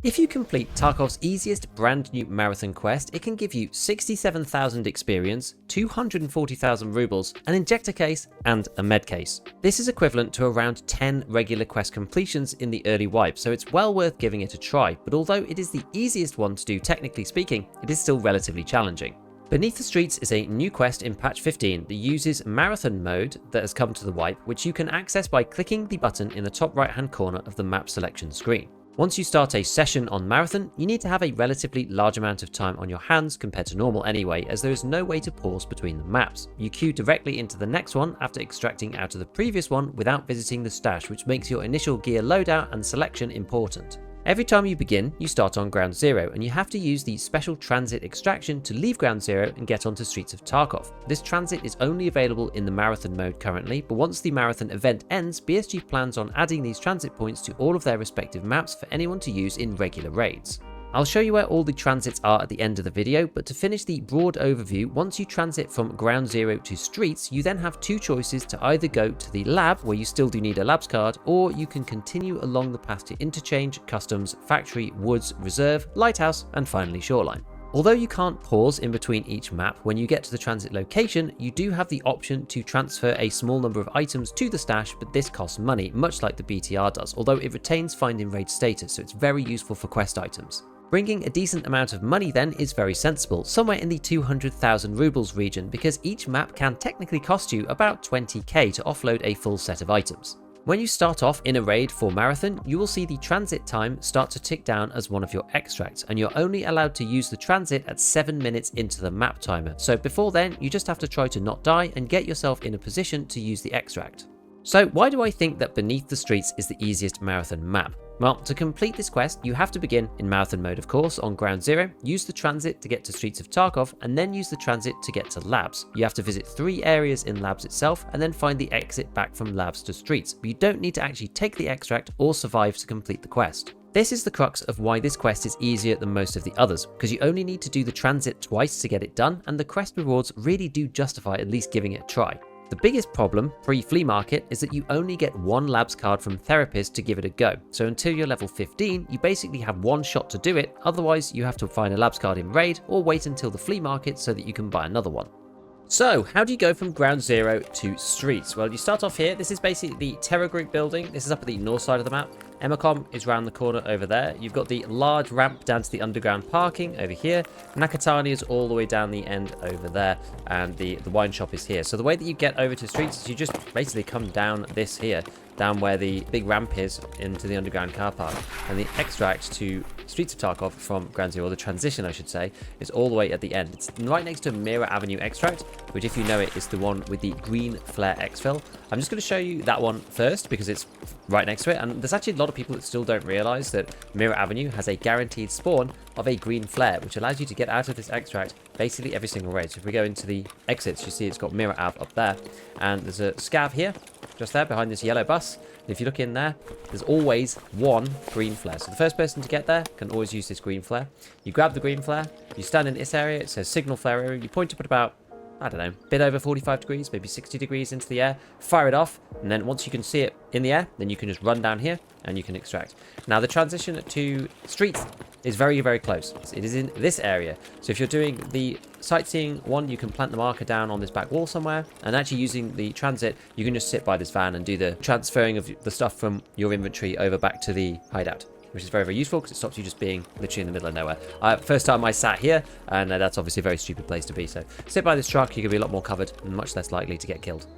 If you complete Tarkov's easiest brand new marathon quest, it can give you 67,000 experience, 240,000 rubles, an injector case, and a med case. This is equivalent to around 10 regular quest completions in the early wipe, so it's well worth giving it a try, but although it is the easiest one to do technically speaking, it is still relatively challenging. Beneath the Streets is a new quest in patch 15 that uses marathon mode that has come to the wipe, which you can access by clicking the button in the top right hand corner of the map selection screen. Once you start a session on Marathon, you need to have a relatively large amount of time on your hands compared to normal anyway, as there is no way to pause between the maps. You queue directly into the next one after extracting out of the previous one without visiting the stash, which makes your initial gear loadout and selection important. Every time you begin, you start on Ground Zero, and you have to use the special transit extraction to leave Ground Zero and get onto Streets of Tarkov. This transit is only available in the Marathon mode currently, but once the Marathon event ends, BSG plans on adding these transit points to all of their respective maps for anyone to use in regular raids. I'll show you where all the transits are at the end of the video, but to finish the broad overview, once you transit from Ground Zero to Streets, you then have two choices to either go to the lab, where you still do need a labs card, or you can continue along the path to Interchange, Customs, Factory, Woods, Reserve, Lighthouse, and finally Shoreline. Although you can't pause in between each map, when you get to the transit location, you do have the option to transfer a small number of items to the stash, but this costs money, much like the BTR does, although it retains Find in Raid status, so it's very useful for quest items. Bringing a decent amount of money then is very sensible, somewhere in the 200,000 rubles region, because each map can technically cost you about 20k to offload a full set of items. When you start off in a raid for Marathon, you will see the transit time start to tick down as one of your extracts, and you're only allowed to use the transit at 7 minutes into the map timer, so before then you just have to try to not die and get yourself in a position to use the extract. So why do I think that Beneath the Streets is the easiest Marathon map? Well, to complete this quest, you have to begin in Marathon mode of course, on Ground Zero, use the transit to get to Streets of Tarkov, and then use the transit to get to Labs. You have to visit 3 areas in Labs itself, and then find the exit back from Labs to Streets, but you don't need to actually take the extract or survive to complete the quest. This is the crux of why this quest is easier than most of the others, because you only need to do the transit twice to get it done, and the quest rewards really do justify at least giving it a try. The biggest problem pre-flea market is that you only get one labs card from Therapist to give it a go, so until you're level 15 you basically have one shot to do it, otherwise you have to find a labs card in raid or wait until the flea market so that you can buy another one. So, how do you go from Ground Zero to Streets? Well, you start off here. This is basically the Terror Group building. This is up at the north side of the map. Emacom is round the corner over there. You've got the large ramp down to the underground parking over here. Nakatani is all the way down the end over there, and the wine shop is here. So the way that you get over to Streets is you just basically come down this here, down where the big ramp is into the underground car park, and the extract to Streets of Tarkov from Ground Zero, or the transition I should say, is all the way at the end. It's right next to Mirror Avenue extract, which if you know it is the one with the green flare exfil. I'm just going to show you that one first because it's right next to it, and there's actually a lot of people that still don't realize that Mirror Avenue has a guaranteed spawn of a green flare, which allows you to get out of this extract basically every single raid. So if we go into the exits, you see it's got Mirror Ave up there, and there's a scav here just there behind this yellow bus. And if you look in there, there's always one green flare. So the first person to get there can always use this green flare. You grab the green flare, you stand in this area, it says signal flare area, you point up at about, I don't know, a bit over 45 degrees, maybe 60 degrees into the air, fire it off, and then once you can see it in the air, then you can just run down here and you can extract. Now the transition to Streets is very, very close. It is in this area. So if you're doing the sightseeing one, you can plant the marker down on this back wall somewhere, and actually using the transit, you can just sit by this van and do the transferring of the stuff from your inventory over back to the hideout, which is very, very useful because it stops you just being literally in the middle of nowhere. First time I sat here, and that's obviously a very stupid place to be. So sit by this truck, you're going to be a lot more covered and much less likely to get killed.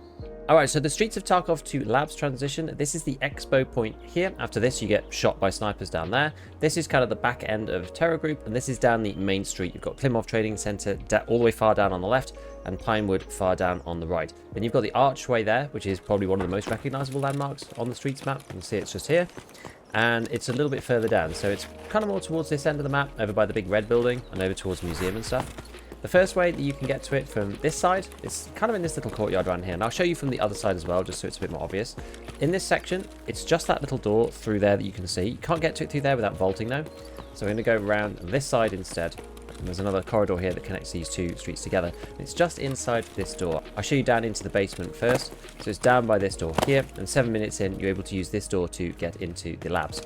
Alright, so the Streets of Tarkov to Labs transition, this is the expo point here. After this, you get shot by snipers down there. This is kind of the back end of Terror Group, and this is down the main street. You've got Plymouth Trading Centre all the way far down on the left, and Pinewood far down on the right. Then you've got the archway there, which is probably one of the most recognizable landmarks on the Streets map. You can see it's just here. And it's a little bit further down, so it's kind of more towards this end of the map, over by the big red building, and over towards the museum and stuff. The first way that you can get to it from this side is kind of in this little courtyard around here, and I'll show you from the other side as well, just so it's a bit more obvious. In this section, it's just that little door through there that you can see. You can't get to it through there without vaulting though, so we're going to go around this side instead. And there's another corridor here that connects these two streets together. It's just inside this door. I'll show you down into the basement first. So it's down by this door here, and 7 minutes in, you're able to use this door to get into the labs.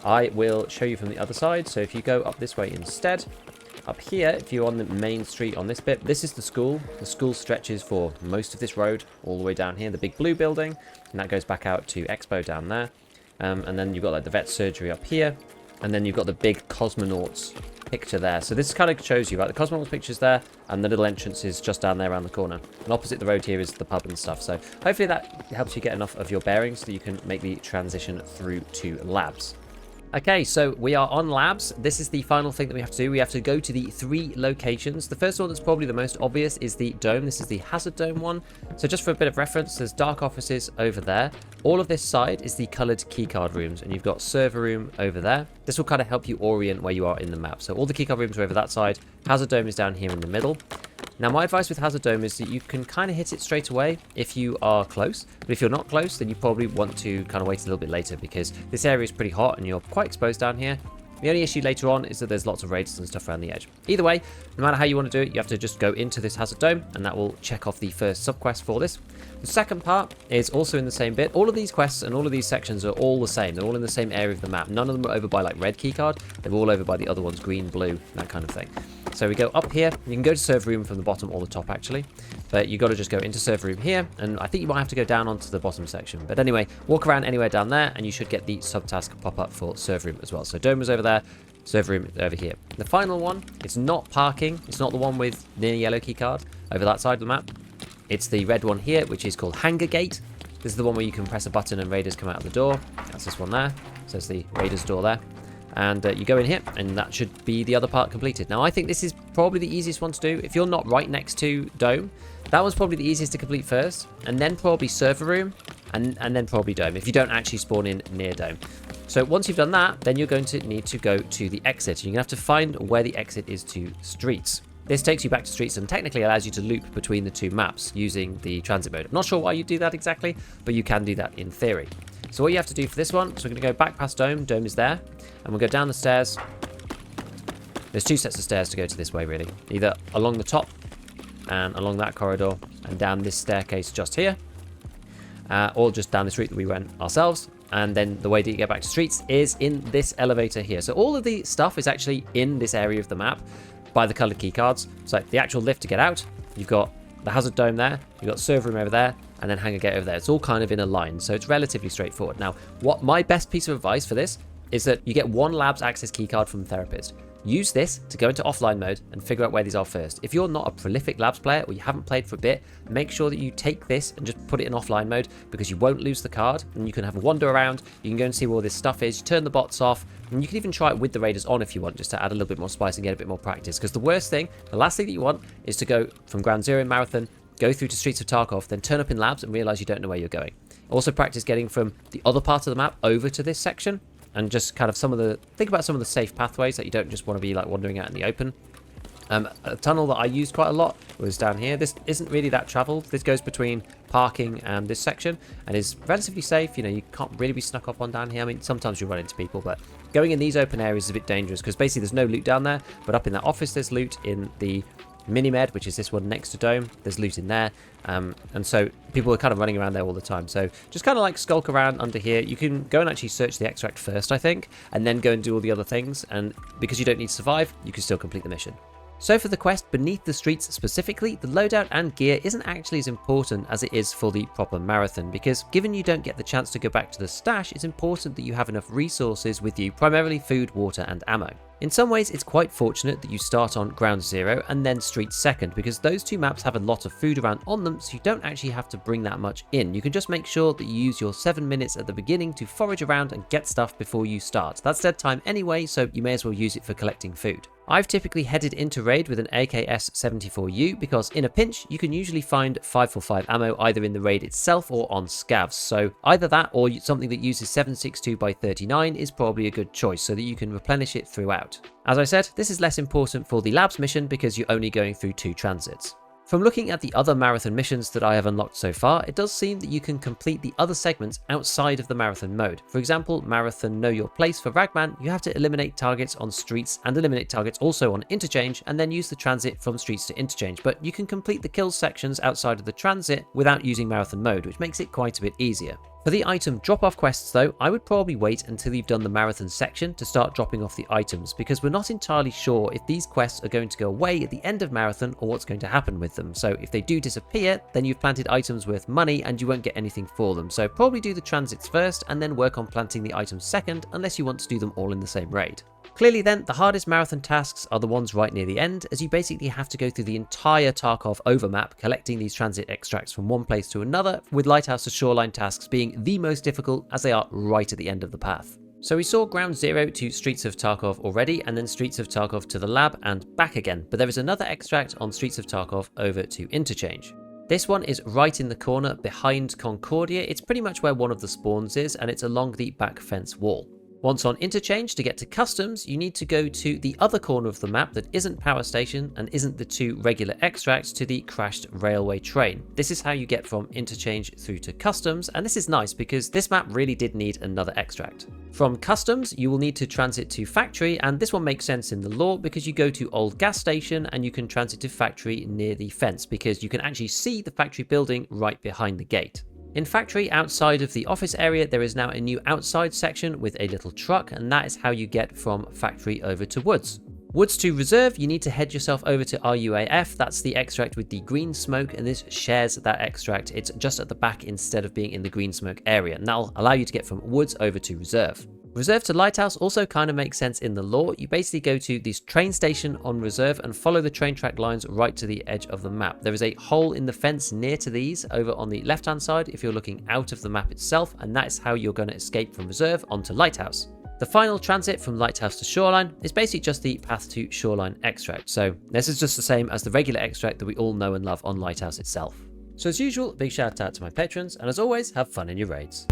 I will show you from the other side. So if you go up this way instead, up here, if you're on the main street on this bit, this is the school. The school stretches for most of this road all the way down here, the big blue building, and that goes back out to Expo down there. And then you've got like the vet surgery up here, and then you've got the big cosmonauts picture there. So this kind of shows you, right, the cosmonauts picture's there, and the little entrance is just down there around the corner. And opposite the road here is the pub and stuff. So hopefully that helps you get enough of your bearings so that you can make the transition through to labs. Okay, so we are on labs. This is the final thing that we have to do. We have to go to the 3 locations. The first one that's probably the most obvious is the dome. This is the hazard dome one. So just for a bit of reference, there's dark offices over there. All of this side is the colored keycard rooms, and you've got server room over there. This will kind of help you orient where you are in the map. So all the keycard rooms are over that side. Hazard dome is down here in the middle. Now, my advice with Hazard Dome is that you can kind of hit it straight away if you are close. But if you're not close, then you probably want to kind of wait a little bit later because this area is pretty hot and you're quite exposed down here. The only issue later on is that there's lots of raiders and stuff around the edge. Either way, no matter how you want to do it, you have to just go into this Hazard Dome, and that will check off the first subquest for this. The second part is also in the same bit. All of these quests and all of these sections are all the same. They're all in the same area of the map. None of them are over by like red keycard. They're all over by the other ones, green, blue, that kind of thing. So we go up here. You can go to server room from the bottom or the top actually, but you got to just go into server room here, and I think you might have to go down onto the bottom section. But anyway, walk around anywhere down there, and you should get the subtask pop up for server room as well. So dome is over there. Server room over here. The final one, it's not parking. It's not the one with near yellow keycard over that side of the map. It's the red one here, which is called Hangar Gate. This is the one where you can press a button and raiders come out of the door. That's this one there. So it's the raiders door there. And you go in here, and that should be the other part completed. Now, I think this is probably the easiest one to do. If you're not right next to Dome, that was probably the easiest to complete first. And then probably server room, and then probably Dome, if you don't actually spawn in near Dome. So once you've done that, then you're going to need to go to the exit. You're going to have to find where the exit is to streets. This takes you back to streets and technically allows you to loop between the 2 maps using the transit mode. I'm not sure why you do that exactly, but you can do that in theory. So what you have to do for this one, so we're going to go back past Dome. Dome is there. And we'll go down the stairs. There's 2 sets of stairs to go to this way, really. Either along the top and along that corridor and down this staircase just here. Or just down this route that we went ourselves. And then the way that you get back to streets is in this elevator here. So all of the stuff is actually in this area of the map by the colored key cards. So the actual lift to get out, you've got the hazard dome there, you've got server room over there, and then hangar gate over there. It's all kind of in a line, so it's relatively straightforward. Now, what my best piece of advice for this is that you get 1 labs access keycard from the therapist. Use this to go into offline mode and figure out where these are first. If you're not a prolific labs player or you haven't played for a bit, make sure that you take this and just put it in offline mode because you won't lose the card and you can have a wander around. You can go and see where all this stuff is, turn the bots off, and you can even try it with the raiders on if you want, just to add a little bit more spice and get a bit more practice. Because the worst thing, the last thing that you want is to go from Ground Zero in Marathon, go through to Streets of Tarkov, then turn up in labs and realize you don't know where you're going. Also practice getting from the other part of the map over to this section. And just kind of think about some of the safe pathways that you don't just want to be like wandering out in the open. A tunnel that I used quite a lot was down here. This isn't really that traveled. This goes between parking and this section and is relatively safe. You know, you can't really be snuck up on down here. I mean, sometimes you run into people, but going in these open areas is a bit dangerous because basically there's no loot down there, but up in that office there's loot. In the Mini-Med, which is this one next to Dome, there's loot in there, and so people are kind of running around there all the time. So just kind of like skulk around under here. You can go and actually search the extract first, I think, and then go and do all the other things, and because you don't need to survive, you can still complete the mission. So for the quest beneath the streets specifically, the loadout and gear isn't actually as important as it is for the proper marathon, because given you don't get the chance to go back to the stash, it's important that you have enough resources with you, primarily food, water and ammo. In some ways, it's quite fortunate that you start on Ground Zero and then Streets second, because those 2 maps have a lot of food around on them, so you don't actually have to bring that much in. You can just make sure that you use your 7 minutes at the beginning to forage around and get stuff before you start. That's dead time anyway, so you may as well use it for collecting food. I've typically headed into raid with an AKS-74U because in a pinch you can usually find 545 ammo either in the raid itself or on scavs, so either that or something that uses 7.62x39 is probably a good choice so that you can replenish it throughout. As I said, this is less important for the labs mission because you're only going through 2 transits. From looking at the other marathon missions that I have unlocked so far, it does seem that you can complete the other segments outside of the marathon mode. For example, Marathon Know Your Place for Ragman, you have to eliminate targets on streets and eliminate targets also on interchange and then use the transit from streets to interchange, but you can complete the kills sections outside of the transit without using marathon mode, which makes it quite a bit easier. For the item drop-off quests though, I would probably wait until you've done the marathon section to start dropping off the items, because we're not entirely sure if these quests are going to go away at the end of marathon or what's going to happen with them. So if they do disappear, then you've planted items worth money and you won't get anything for them. So probably do the transits first and then work on planting the items second, unless you want to do them all in the same raid. Clearly then, the hardest marathon tasks are the ones right near the end, as you basically have to go through the entire Tarkov overmap collecting these transit extracts from one place to another, with Lighthouse to Shoreline tasks being the most difficult as they are right at the end of the path. So we saw Ground Zero to Streets of Tarkov already, and then Streets of Tarkov to the lab and back again, but there is another extract on Streets of Tarkov over to Interchange. This one is right in the corner behind Concordia. It's pretty much where one of the spawns is, and it's along the back fence wall. Once on Interchange, to get to Customs, you need to go to the other corner of the map that isn't Power Station and isn't the two regular extracts to the crashed railway train. This is how you get from Interchange through to Customs, and this is nice because this map really did need another extract. From Customs, you will need to transit to Factory, and this one makes sense in the lore because you go to Old Gas Station and you can transit to Factory near the fence because you can actually see the factory building right behind the gate. In Factory, outside of the office area, there is now a new outside section with a little truck, and that is how you get from Factory over to Woods. Woods to Reserve, you need to head yourself over to RUAF, that's the extract with the green smoke, and this shares that extract. It's just at the back instead of being in the green smoke area, and that'll allow you to get from Woods over to Reserve. Reserve to Lighthouse also kind of makes sense in the lore. You basically go to this train station on Reserve and follow the train track lines right to the edge of the map. There is a hole in the fence near to these over on the left hand side if you're looking out of the map itself, and that is how you're going to escape from Reserve onto Lighthouse. The final transit from Lighthouse to Shoreline is basically just the Path to Shoreline extract, so this is just the same as the regular extract that we all know and love on Lighthouse itself. So as usual, big shout out to my patrons, and as always, have fun in your raids.